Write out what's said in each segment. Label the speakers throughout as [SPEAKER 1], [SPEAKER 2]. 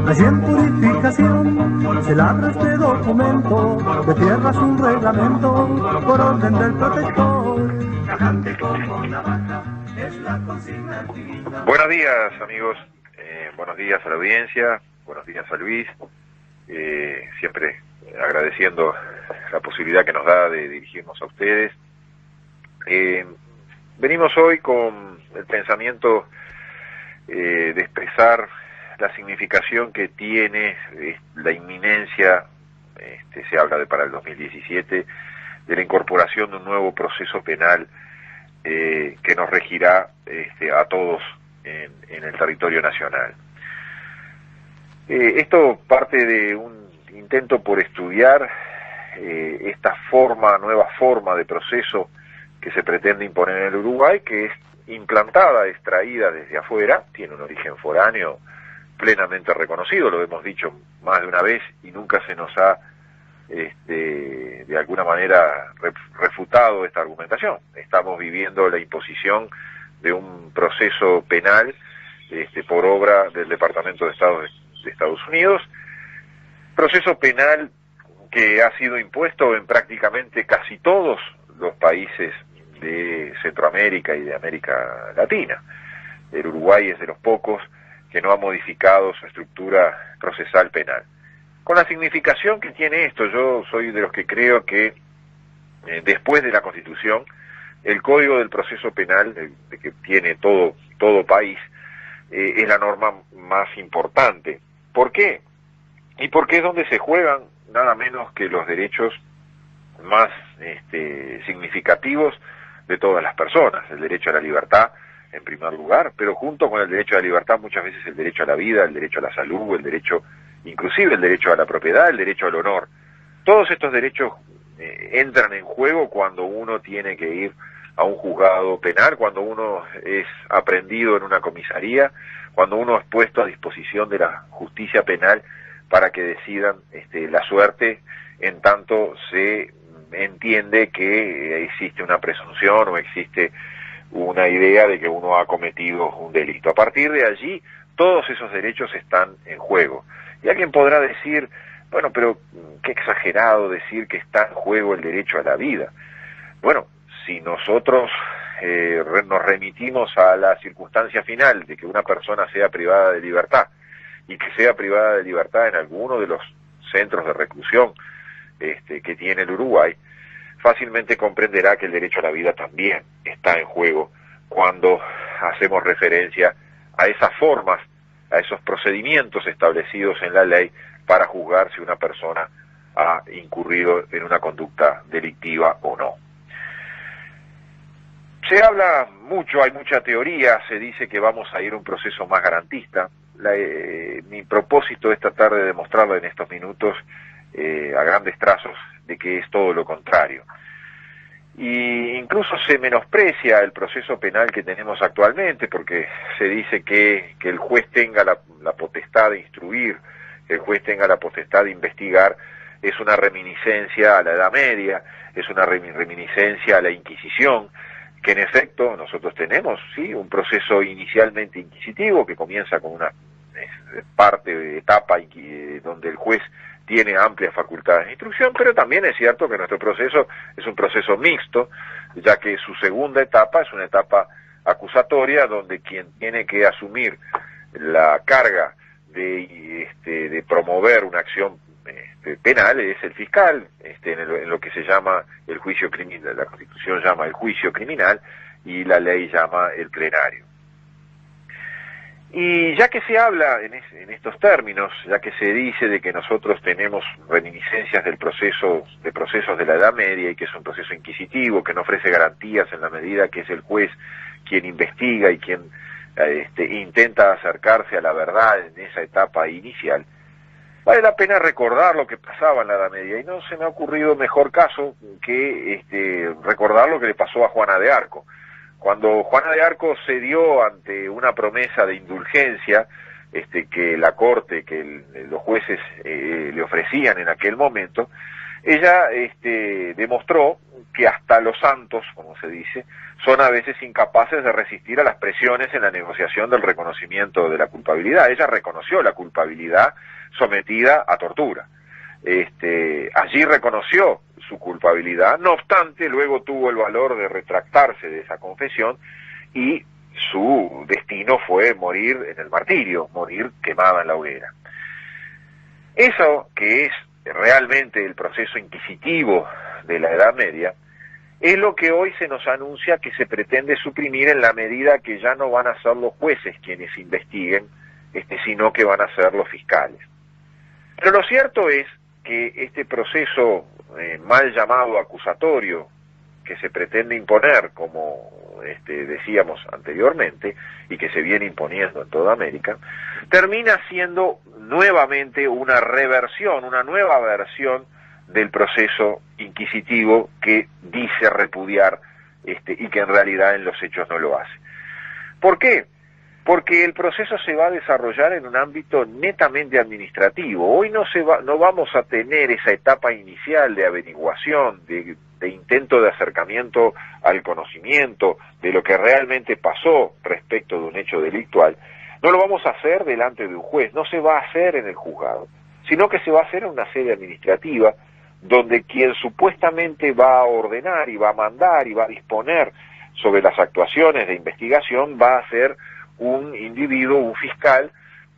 [SPEAKER 1] Recién purificación, se labra este documento, de tierras un reglamento, por orden del protector. Tajante como navaja, es la consigna antigua.
[SPEAKER 2] Buenos días, amigos, buenos días a la audiencia, buenos días a Luis, siempre agradeciendo la posibilidad que nos da de dirigirnos a ustedes. Venimos hoy con el pensamiento de expresar la significación que tiene la inminencia, se habla de para el 2017, de la incorporación de un nuevo proceso penal que nos regirá a todos en el territorio nacional. Esto parte de un intento por estudiar esta nueva forma de proceso que se pretende imponer en el Uruguay, que es implantada, extraída desde afuera, tiene un origen foráneo plenamente reconocido, lo hemos dicho más de una vez y nunca se nos ha de alguna manera refutado esta argumentación. Estamos viviendo la imposición de un proceso penal por obra del Departamento de Estado de Estados Unidos, proceso penal que ha sido impuesto en prácticamente casi todos los países de Centroamérica y de América Latina. El Uruguay es de los pocos que no ha modificado su estructura procesal penal. Con la significación que tiene esto, yo soy de los que creo que después de la Constitución, el Código del Proceso Penal, que tiene todo país, es la norma más importante. ¿Por qué? Y porque es donde se juegan nada menos que los derechos más significativos de todas las personas, el derecho a la libertad en primer lugar, pero junto con el derecho a la libertad muchas veces el derecho a la vida, el derecho a la salud, el derecho, inclusive el derecho a la propiedad, el derecho al honor. Todos estos derechos entran en juego cuando uno tiene que ir a un juzgado penal, cuando uno es aprehendido en una comisaría, cuando uno es puesto a disposición de la justicia penal para que decidan la suerte, en tanto se entiende que existe una presunción o existe una idea de que uno ha cometido un delito. A partir de allí, todos esos derechos están en juego. Y alguien podrá decir, bueno, pero qué exagerado decir que está en juego el derecho a la vida. Bueno, si nosotros nos remitimos a la circunstancia final de que una persona sea privada de libertad, y que sea privada de libertad en alguno de los centros de reclusión que tiene el Uruguay, fácilmente comprenderá que el derecho a la vida también está en juego cuando hacemos referencia a esas formas, a esos procedimientos establecidos en la ley para juzgar si una persona ha incurrido en una conducta delictiva o no. Se habla mucho, hay mucha teoría, se dice que vamos a ir a un proceso más garantista. Mi propósito esta tarde es demostrarlo en estos minutos a grandes trazos de que es todo lo contrario. Y incluso se menosprecia el proceso penal que tenemos actualmente porque se dice que el juez tenga la potestad de instruir, que el juez tenga la potestad de investigar, es una reminiscencia a la Edad Media, es una reminiscencia a la Inquisición, que en efecto nosotros tenemos, sí, un proceso inicialmente inquisitivo que comienza con una etapa donde el juez tiene amplias facultades de instrucción, pero también es cierto que nuestro proceso es un proceso mixto, ya que su segunda etapa es una etapa acusatoria donde quien tiene que asumir la carga de promover una acción penal es el fiscal, en lo que se llama el juicio criminal, la Constitución llama el juicio criminal y la ley llama el plenario. Y ya que se habla en estos términos, ya que se dice de que nosotros tenemos reminiscencias de procesos de la Edad Media y que es un proceso inquisitivo, que no ofrece garantías en la medida que es el juez quien investiga y quien intenta acercarse a la verdad en esa etapa inicial, vale la pena recordar lo que pasaba en la Edad Media, y no se me ha ocurrido mejor caso que recordar lo que le pasó a Juana de Arco. Cuando Juana de Arco cedió ante una promesa de indulgencia que la corte, que los jueces le ofrecían en aquel momento, ella demostró que hasta los santos, como se dice, son a veces incapaces de resistir a las presiones en la negociación del reconocimiento de la culpabilidad. Ella reconoció la culpabilidad sometida a tortura. Allí reconoció su culpabilidad, no obstante, luego tuvo el valor de retractarse de esa confesión y su destino fue morir en el martirio, morir quemada en la hoguera. Eso que es realmente el proceso inquisitivo de la Edad Media, es lo que hoy se nos anuncia que se pretende suprimir en la medida que ya no van a ser los jueces quienes investiguen, sino que van a ser los fiscales. Pero lo cierto es que este proceso mal llamado acusatorio que se pretende imponer, como decíamos anteriormente, y que se viene imponiendo en toda América, termina siendo nuevamente una reversión, una nueva versión del proceso inquisitivo que dice repudiar y que en realidad en los hechos no lo hace. ¿Por qué? Porque el proceso se va a desarrollar en un ámbito netamente administrativo. Hoy no vamos a tener esa etapa inicial de averiguación, de intento de acercamiento al conocimiento de lo que realmente pasó respecto de un hecho delictual. No lo vamos a hacer delante de un juez, no se va a hacer en el juzgado, sino que se va a hacer en una sede administrativa donde quien supuestamente va a ordenar y va a mandar y va a disponer sobre las actuaciones de investigación va a ser un individuo, un fiscal,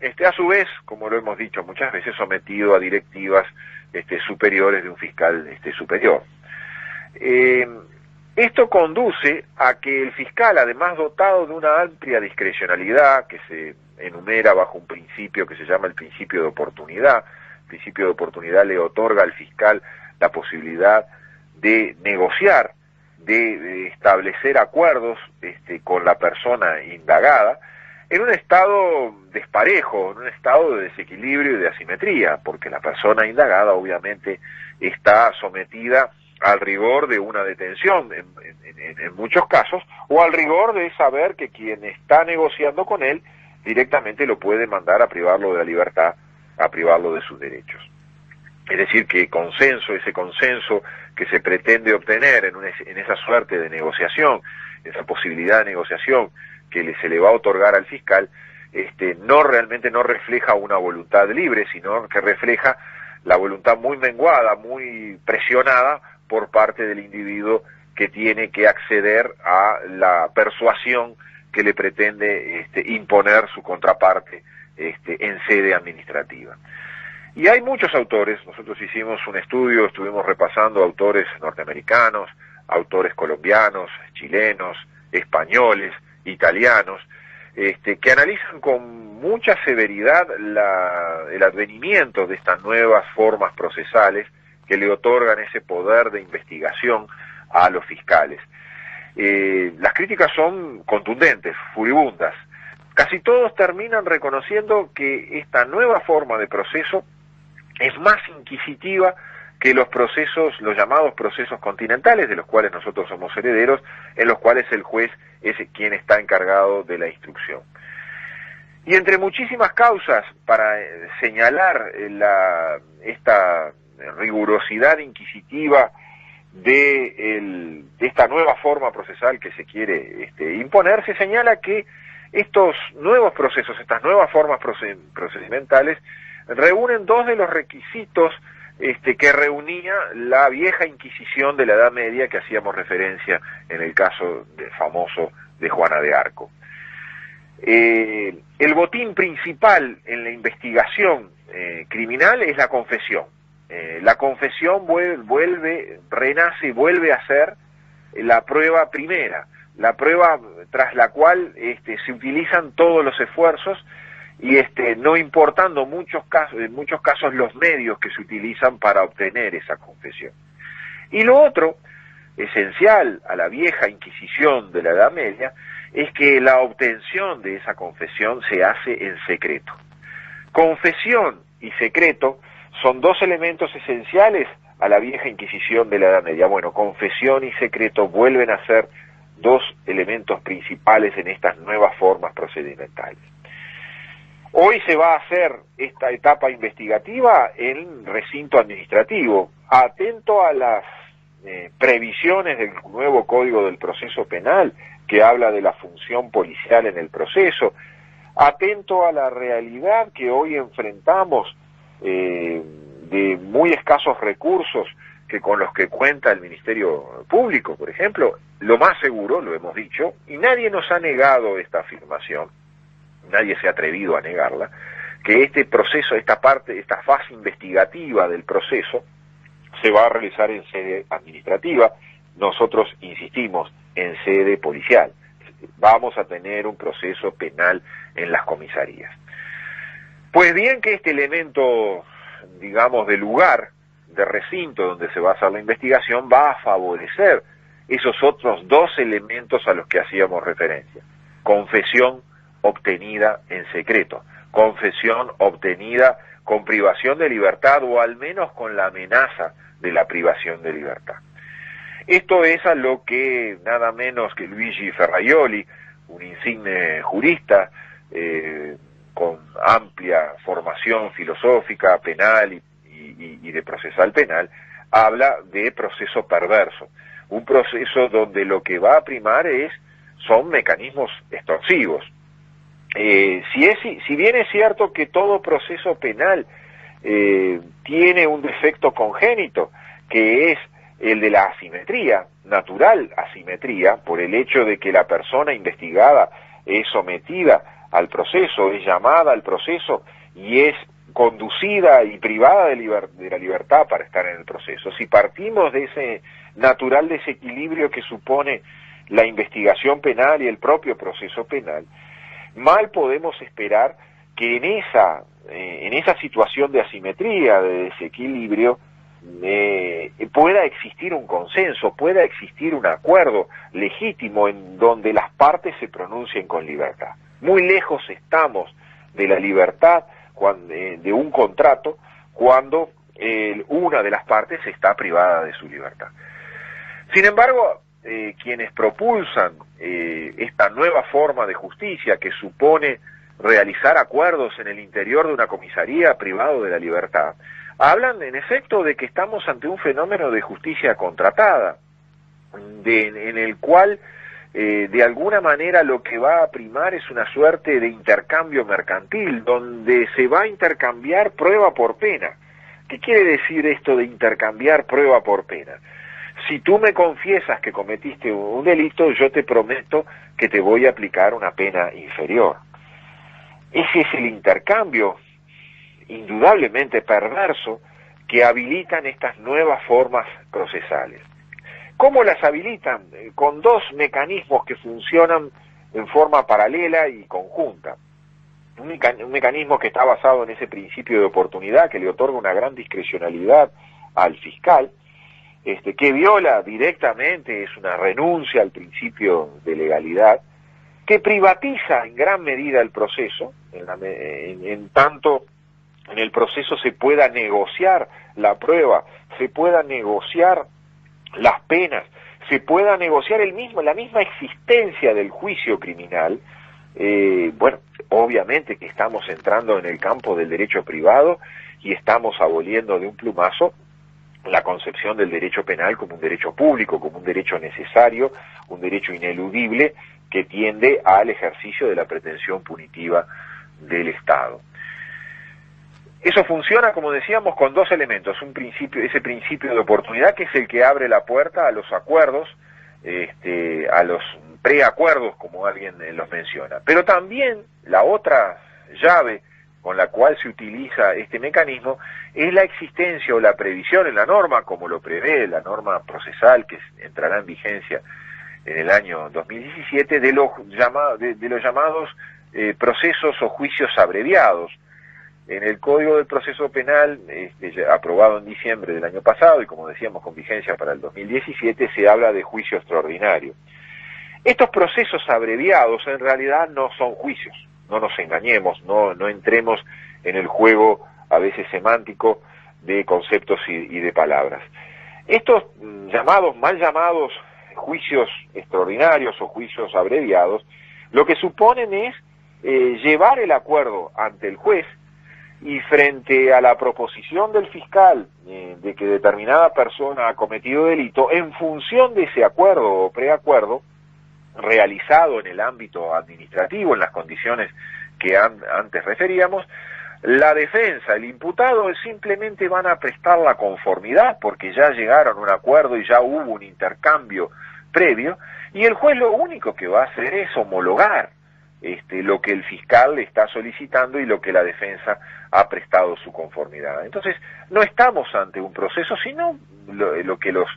[SPEAKER 2] a su vez, como lo hemos dicho muchas veces, sometido a directivas superiores de un fiscal superior. Esto conduce a que el fiscal, además dotado de una amplia discrecionalidad que se enumera bajo un principio que se llama el principio de oportunidad, el principio de oportunidad le otorga al fiscal la posibilidad de negociar, de establecer acuerdos con la persona indagada, en un estado desparejo, en un estado de desequilibrio y de asimetría, porque la persona indagada obviamente está sometida al rigor de una detención en muchos casos, o al rigor de saber que quien está negociando con él directamente lo puede mandar a privarlo de la libertad, a privarlo de sus derechos. Es decir, que ese consenso que se pretende obtener en esa suerte de negociación, esa posibilidad de negociación que se le va a otorgar al fiscal, realmente no refleja una voluntad libre, sino que refleja la voluntad muy menguada, muy presionada por parte del individuo que tiene que acceder a la persuasión que le pretende imponer su contraparte en sede administrativa. Y hay muchos autores, nosotros hicimos un estudio, estuvimos repasando autores norteamericanos, autores colombianos, chilenos, españoles, italianos, que analizan con mucha severidad el advenimiento de estas nuevas formas procesales que le otorgan ese poder de investigación a los fiscales. Las críticas son contundentes, furibundas. Casi todos terminan reconociendo que esta nueva forma de proceso es más inquisitiva que los llamados procesos continentales, de los cuales nosotros somos herederos, en los cuales el juez es quien está encargado de la instrucción. Y entre muchísimas causas para señalar esta rigurosidad inquisitiva de esta nueva forma procesal que se quiere imponer, se señala que estos nuevos procesos, estas nuevas formas procedimentales, reúnen dos de los requisitos que reunía la vieja Inquisición de la Edad Media que hacíamos referencia en el caso famoso de Juana de Arco. El botín principal en la investigación criminal es la confesión. La confesión renace y vuelve a ser la prueba primera, la prueba tras la cual se utilizan todos los esfuerzos y no importando en muchos casos los medios que se utilizan para obtener esa confesión. Y lo otro, esencial a la vieja Inquisición de la Edad Media, es que la obtención de esa confesión se hace en secreto. Confesión y secreto son dos elementos esenciales a la vieja Inquisición de la Edad Media. Bueno, confesión y secreto vuelven a ser dos elementos principales en estas nuevas formas procedimentales. Hoy se va a hacer esta etapa investigativa en recinto administrativo, atento a las previsiones del nuevo Código del Proceso Penal, que habla de la función policial en el proceso, atento a la realidad que hoy enfrentamos de muy escasos recursos que con los que cuenta el Ministerio Público, por ejemplo. Lo más seguro, lo hemos dicho, y nadie nos ha negado esta afirmación, nadie se ha atrevido a negarla, que este proceso, esta fase investigativa del proceso se va a realizar en sede administrativa. Nosotros insistimos, en sede policial. Vamos a tener un proceso penal en las comisarías. Pues bien, que este elemento, digamos, de lugar, de recinto donde se va a hacer la investigación, va a favorecer esos otros dos elementos a los que hacíamos referencia. Confesión obtenida en secreto, confesión obtenida con privación de libertad o al menos con la amenaza de la privación de libertad. Esto es a lo que nada menos que Luigi Ferraioli, un insigne jurista con amplia formación filosófica, penal y de procesal penal, habla de proceso perverso, un proceso donde lo que va a primar son mecanismos extorsivos. Si bien es cierto que todo proceso penal tiene un defecto congénito, que es el de la asimetría, natural asimetría, por el hecho de que la persona investigada es sometida al proceso, es llamada al proceso y es conducida y privada de la libertad para estar en el proceso. Si partimos de ese natural desequilibrio que supone la investigación penal y el propio proceso penal, mal podemos esperar que en esa situación de asimetría, de desequilibrio, pueda existir un consenso, pueda existir un acuerdo legítimo en donde las partes se pronuncien con libertad. Muy lejos estamos de la libertad de un contrato cuando una de las partes está privada de su libertad. Sin embargo, quienes propulsan esta nueva forma de justicia que supone realizar acuerdos en el interior de una comisaría privado de la libertad, hablan en efecto de que estamos ante un fenómeno de justicia contratada, en el cual de alguna manera lo que va a primar es una suerte de intercambio mercantil, donde se va a intercambiar prueba por pena. ¿Qué quiere decir esto de intercambiar prueba por pena? Si tú me confiesas que cometiste un delito, yo te prometo que te voy a aplicar una pena inferior. Ese es el intercambio indudablemente perverso que habilitan estas nuevas formas procesales. ¿Cómo las habilitan? Con dos mecanismos que funcionan en forma paralela y conjunta. Un mecanismo que está basado en ese principio de oportunidad que le otorga una gran discrecionalidad al fiscal, que viola directamente, es una renuncia al principio de legalidad, que privatiza en gran medida el proceso, en tanto en el proceso se pueda negociar la prueba, se pueda negociar las penas, se pueda negociar la misma existencia del juicio criminal. Bueno, obviamente que estamos entrando en el campo del derecho privado y estamos aboliendo de un plumazo la concepción del derecho penal como un derecho público, como un derecho necesario, un derecho ineludible que tiende al ejercicio de la pretensión punitiva del Estado. Eso funciona, como decíamos, con dos elementos. Ese principio de oportunidad, que es el que abre la puerta a los acuerdos, a los preacuerdos, como alguien los menciona. Pero también la otra llave con la cual se utiliza este mecanismo es la existencia o la previsión en la norma, como lo prevé la norma procesal que entrará en vigencia en el año 2017, de los llamados procesos o juicios abreviados. En el Código del Proceso Penal, aprobado en diciembre del año pasado y como decíamos con vigencia para el 2017, se habla de juicio extraordinario. Estos procesos abreviados en realidad no son juicios, no nos engañemos, no entremos en el juego a veces semántico de conceptos y de palabras. Estos mal llamados juicios extraordinarios o juicios abreviados, lo que suponen es llevar el acuerdo ante el juez y frente a la proposición del fiscal de que determinada persona ha cometido delito, en función de ese acuerdo o preacuerdo realizado en el ámbito administrativo, en las condiciones que antes referíamos, la defensa, el imputado simplemente van a prestar la conformidad porque ya llegaron a un acuerdo y ya hubo un intercambio previo, y el juez lo único que va a hacer es homologar lo que el fiscal le está solicitando y lo que la defensa ha prestado su conformidad. Entonces, no estamos ante un proceso, sino lo que los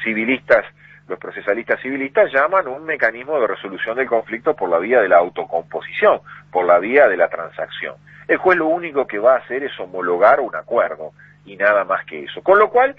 [SPEAKER 2] civilistas, los procesalistas civilistas llaman un mecanismo de resolución del conflicto por la vía de la autocomposición, por la vía de la transacción. El juez lo único que va a hacer es homologar un acuerdo y nada más que eso. Con lo cual,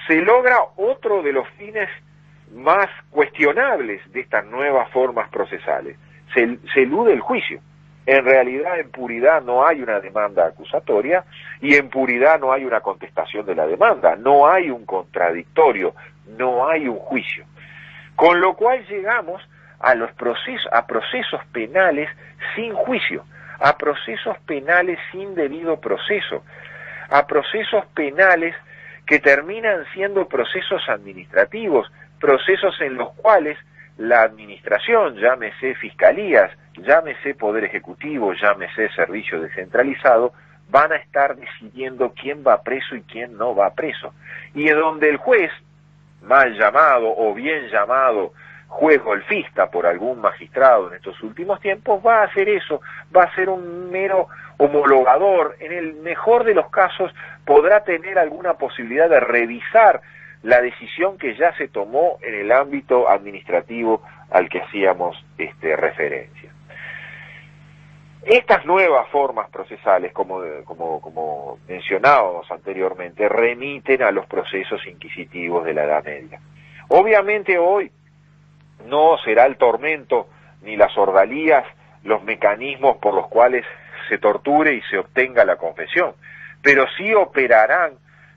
[SPEAKER 2] se logra otro de los fines más cuestionables de estas nuevas formas procesales. Se elude el juicio. En realidad, en puridad no hay una demanda acusatoria y en puridad no hay una contestación de la demanda, no hay un contradictorio, no hay un juicio. Con lo cual llegamos a procesos penales sin juicio, a procesos penales sin debido proceso, a procesos penales que terminan siendo procesos administrativos, procesos en los cuales la administración, llámese fiscalías, llámese Poder Ejecutivo, llámese Servicio Descentralizado, van a estar decidiendo quién va preso y quién no va preso. Y en donde el juez, mal llamado o bien llamado juez golfista por algún magistrado en estos últimos tiempos, va a hacer eso, va a ser un mero homologador. En el mejor de los casos podrá tener alguna posibilidad de revisar la decisión que ya se tomó en el ámbito administrativo al que hacíamos referencia. Estas nuevas formas procesales, como mencionábamos anteriormente, remiten a los procesos inquisitivos de la Edad Media. Obviamente hoy no será el tormento ni las ordalías los mecanismos por los cuales se torture y se obtenga la confesión, pero sí operarán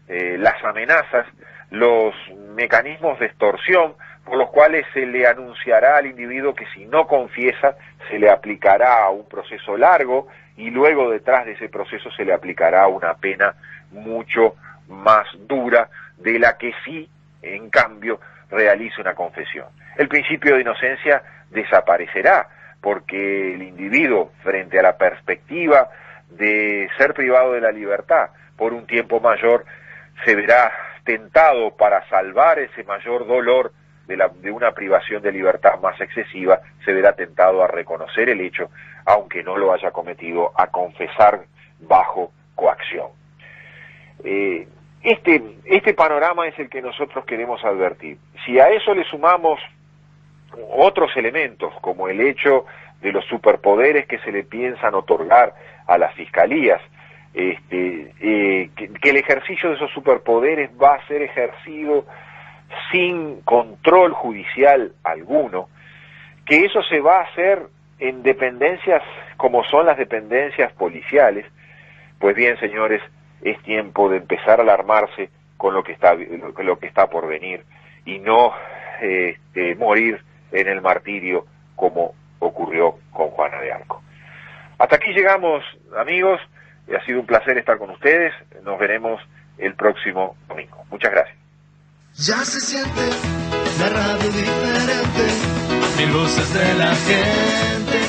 [SPEAKER 2] las amenazas, los mecanismos de extorsión por los cuales se le anunciará al individuo que si no confiesa se le aplicará un proceso largo y luego detrás de ese proceso se le aplicará una pena mucho más dura de la que sí, en cambio, realice una confesión. El principio de inocencia desaparecerá porque el individuo, frente a la perspectiva de ser privado de la libertad por un tiempo mayor, se verá tentado para salvar ese mayor dolor de una privación de libertad más excesiva, se verá tentado a reconocer el hecho, aunque no lo haya cometido, a confesar bajo coacción. Este panorama es el que nosotros queremos advertir. Si a eso le sumamos otros elementos, como el hecho de los superpoderes que se le piensan otorgar a las fiscalías, que el ejercicio de esos superpoderes va a ser ejercido sin control judicial alguno, que eso se va a hacer en dependencias como son las dependencias policiales, pues bien, señores, es tiempo de empezar a alarmarse con lo que está por venir y no morir en el martirio como ocurrió con Juana de Arco. Hasta aquí llegamos, amigos. Ha sido un placer estar con ustedes. Nos veremos el próximo domingo. Muchas gracias.
[SPEAKER 3] Ya se siente la radio diferente, mil voces de la gente.